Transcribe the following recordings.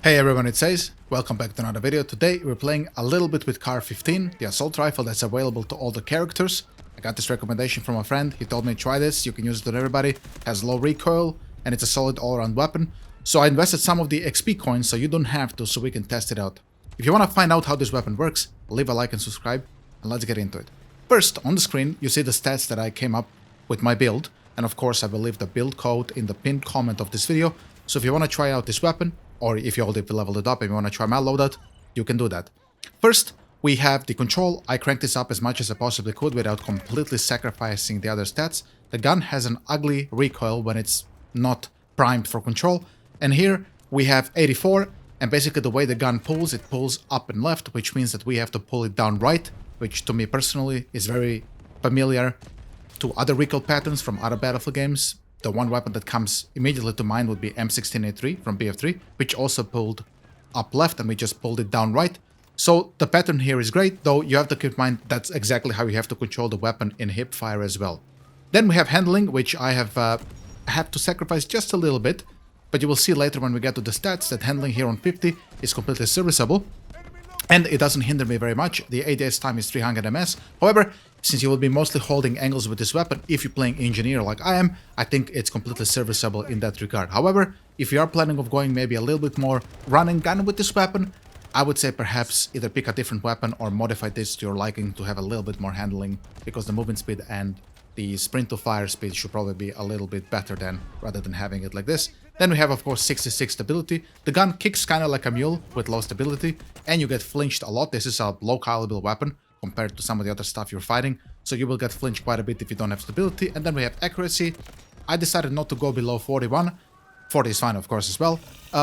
Hey everyone, it's Ace. Welcome back to another video. Today we're playing a little bit with CAR-15, the assault rifle that's available to all the characters. I got this recommendation from a friend. He told me try this, you can use it on everybody, has low recoil, and it's a solid all-around weapon. So I invested some of the XP coins so you don't have to, so we can test it out. If you want to find out how this weapon works, leave a like and subscribe, and let's get into it. First, on the screen, you see the stats that I came up with my build, and of course I will leave the build code in the pinned comment of this video. So if you want to try out this weapon, or if you already leveled it up and you want to try my loadout, you can do that. First, we have the control. I cranked this up as much as I possibly could without completely sacrificing the other stats. The gun has an ugly recoil when it's not primed for control. And here we have 84, and basically the way the gun pulls, it pulls up and left, which means that we have to pull it down right, which to me personally is very familiar to other recoil patterns from other Battlefield games. The one weapon that comes immediately to mind would be M16A3 from BF3, which also pulled up left and we just pulled it down right. So the pattern here is great, though you have to keep in mind that's exactly how you have to control the weapon in hip fire as well. Then we have handling, which I have had to sacrifice just a little bit, but you will see later when we get to the stats that handling here on 50 is completely serviceable. And it doesn't hinder me very much. The ADS time is 300 ms. However, since you will be mostly holding angles with this weapon, if you're playing engineer like I am, I think it's completely serviceable in that regard. However, if you are planning of going maybe a little bit more run and gun with this weapon, I would say perhaps either pick a different weapon or modify this to your liking to have a little bit more handling, because the movement speed and the sprint to fire speed should probably be a little bit better than rather than having it like this. Then we have, of course, 66 stability. The gun kicks kind of like a mule with low stability, and you get flinched a lot. This is a low caliber weapon compared to some of the other stuff you're fighting, so you will get flinched quite a bit if you don't have stability. And then we have accuracy. I decided not to go below 41. 40 is fine, of course, as well,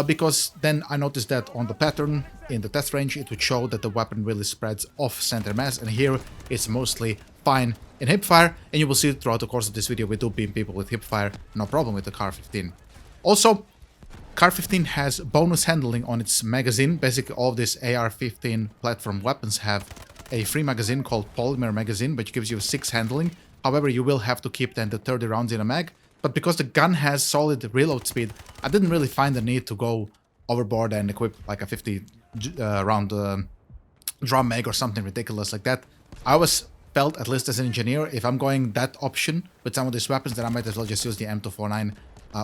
because then I noticed that on the pattern in the test range, it would show that the weapon really spreads off center mass, and here it's mostly fine in hipfire, and you will see throughout the course of this video we do beam people with hipfire, no problem with the CAR-15. Also, CAR-15 has bonus handling on its magazine. Basically, all of these AR-15 platform weapons have a free magazine called Polymer Magazine, which gives you 6 handling. However, you will have to keep then the 30 rounds in a mag. But because the gun has solid reload speed, I didn't really find the need to go overboard and equip like a 50 round drum mag or something ridiculous like that. I always felt, at least as an engineer, if I'm going that option with some of these weapons, then I might as well just use the M249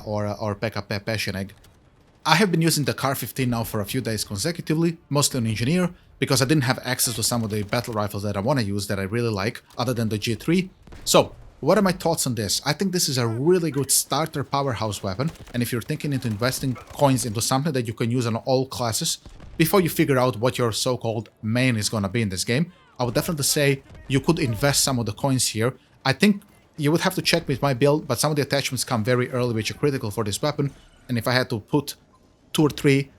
or PKP Pecheneg. I have been using the CAR-15 now for a few days consecutively, mostly on engineer, because I didn't have access to some of the battle rifles that I want to use that I really like, other than the G3. So, what are my thoughts on this? I think this is a really good starter powerhouse weapon, and if you're thinking into investing coins into something that you can use on all classes, before you figure out what your so-called main is gonna be in this game, I would definitely say you could invest some of the coins here. I think you would have to check with my build, but some of the attachments come very early, which are critical for this weapon, and if I had to put 2 or 3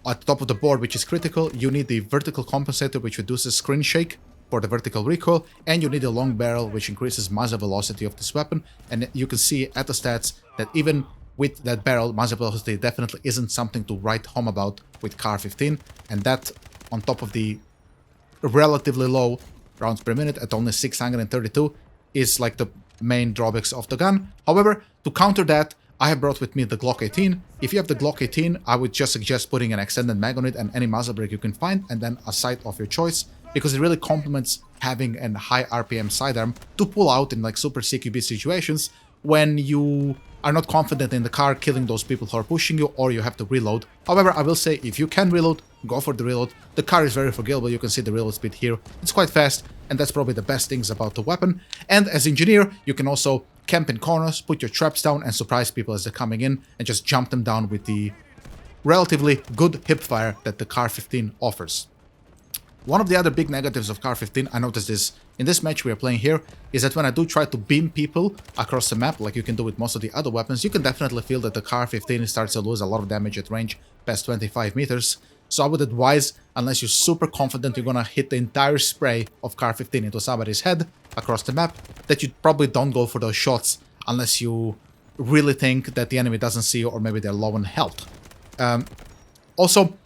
at the top of the board, which is critical, you need the vertical compensator, which reduces screen shake for the vertical recoil, and you need a long barrel, which increases muzzle velocity of this weapon. And you can see at the stats that even with that barrel, muzzle velocity definitely isn't something to write home about with CAR-15, and that on top of the relatively low rounds per minute at only 632 is like the main drawbacks of the gun. However, to counter that, I have brought with me the Glock 18. If you have the Glock 18, I would just suggest putting an extended mag on it and any muzzle brake you can find, and then a sight of your choice, because it really complements having a high RPM sidearm to pull out in like super CQB situations when you are not confident in the car killing those people who are pushing you, or you have to reload. However, I will say if you can reload, go for the reload. The car is very forgivable. You can see the reload speed here. It's quite fast, and that's probably the best things about the weapon. And as engineer, you can also camp in corners, put your traps down, and surprise people as they're coming in, and just jump them down with the relatively good hipfire that the CAR-15 offers. One of the other big negatives of CAR-15, I noticed this in this match we are playing here, is that when I do try to beam people across the map, like you can do with most of the other weapons, you can definitely feel that the CAR-15 starts to lose a lot of damage at range past 25 meters. So I would advise, unless you're super confident you're gonna hit the entire spray of CAR-15 into somebody's head across the map, that you probably don't go for those shots unless you really think that the enemy doesn't see you, or maybe they're low on health. Also,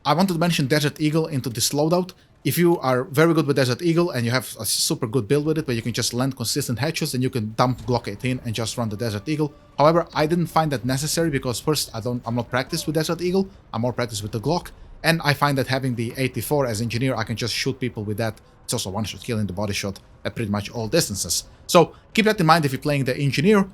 I wanted to mention Desert Eagle into this loadout. If you are very good with Desert Eagle and you have a super good build with it, where you can just land consistent headshots, then you can dump Glock 18 and just run the Desert Eagle. However, I didn't find that necessary because first, I'm not practiced with Desert Eagle, I'm more practiced with the Glock, and I find that having the 84 as engineer, I can just shoot people with that. It's also one-shot kill in the body shot at pretty much all distances. So keep that in mind if you're playing the engineer.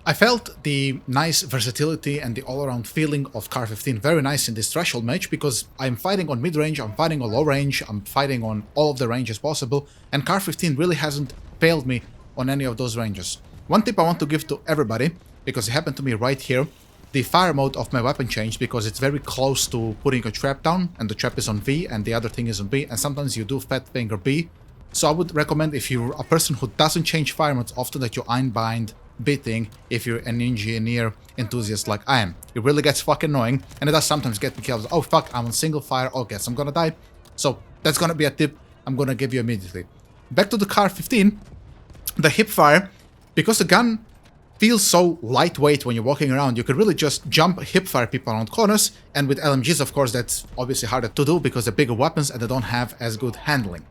I felt the nice versatility and the all-around feeling of CAR-15 very nice in this threshold match because I'm fighting on mid-range, I'm fighting on low-range, I'm fighting on all of the ranges possible, and CAR-15 really hasn't failed me on any of those ranges. One tip I want to give to everybody, because it happened to me right here, the fire mode of my weapon changed because it's very close to putting a trap down, and the trap is on V and the other thing is on B, and sometimes you do fat finger B. So I would recommend, if you're a person who doesn't change fire modes often, that you unbind beating if you're an engineer enthusiast like I am. It really gets fucking annoying, and it does sometimes get me killed. Oh fuck, I'm on single fire, oh guess I'm gonna die. So that's gonna be a tip I'm gonna give you immediately. Back to the CAR-15, the hip fire, because the gun feels so lightweight when you're walking around, you could really just jump hip fire people around corners, and with LMGs of course that's obviously harder to do because they're bigger weapons and they don't have as good handling.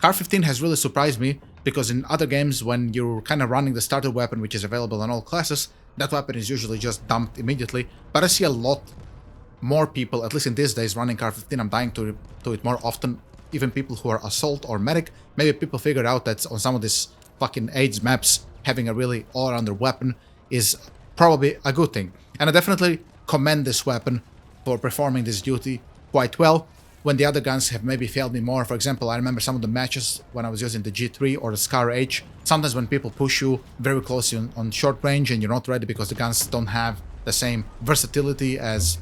CAR-15 has really surprised me, because in other games, when you're kind of running the starter weapon, which is available on all classes, that weapon is usually just dumped immediately. But I see a lot more people, at least in these days, running CAR-15. I'm dying to it more often. Even people who are assault or medic. Maybe people figured out that on some of these fucking AIDS maps, having a really all-rounder weapon is probably a good thing. And I definitely commend this weapon for performing this duty quite well, when the other guns have maybe failed me more. For example, I remember some of the matches when I was using the G3 or the CAR-H. Sometimes when people push you very closely on short range and you're not ready because the guns don't have the same versatility as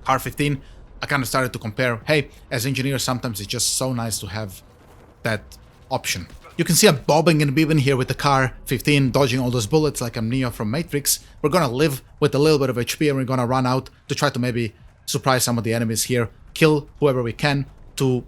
CAR-15, I kind of started to compare, hey, as engineers, sometimes it's just so nice to have that option. You can see I'm bobbing and weaving here with the CAR-15, dodging all those bullets like I'm Neo from Matrix. We're gonna live with a little bit of HP and we're gonna run out to try to maybe surprise some of the enemies here, kill whoever we can to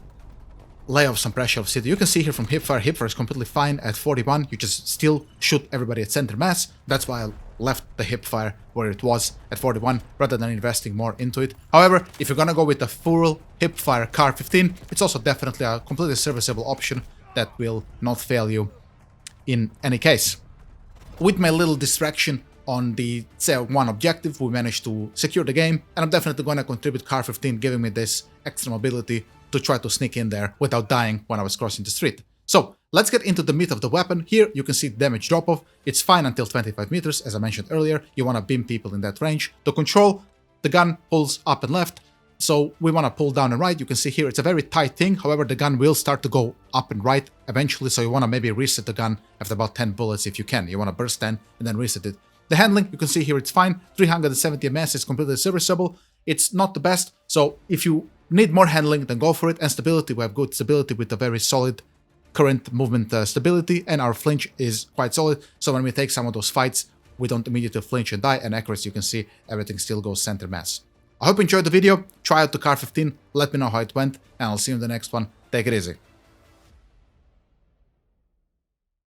lay off some pressure of city. You can see here from hipfire is completely fine at 41. You just still shoot everybody at center mass. That's why I left the hipfire where it was at 41 rather than investing more into it. However, if you're gonna go with the full hipfire CAR-15, it's also definitely a completely serviceable option that will not fail you in any case. With my little distraction on the CR1 objective, we managed to secure the game, and I'm definitely going to contribute CAR-15, giving me this extra mobility to try to sneak in there without dying when I was crossing the street. So let's get into the meat of the weapon. Here you can see damage drop-off. It's fine until 25 meters, as I mentioned earlier. You want to beam people in that range. To control, the gun pulls up and left, so we want to pull down and right. You can see here it's a very tight thing. However, the gun will start to go up and right eventually, so you want to maybe reset the gun after about 10 bullets if you can. You want to burst 10 and then reset it. The handling, you can see here, it's fine. 370 ms is completely serviceable. It's not the best, so if you need more handling, then go for it. And stability, we have good stability with a very solid current movement stability, and our flinch is quite solid. So when we take some of those fights, we don't immediately flinch and die. And accuracy, you can see everything still goes center mass. I hope you enjoyed the video. Try out the CAR-15, let me know how it went, and I'll see you in the next one. Take it easy.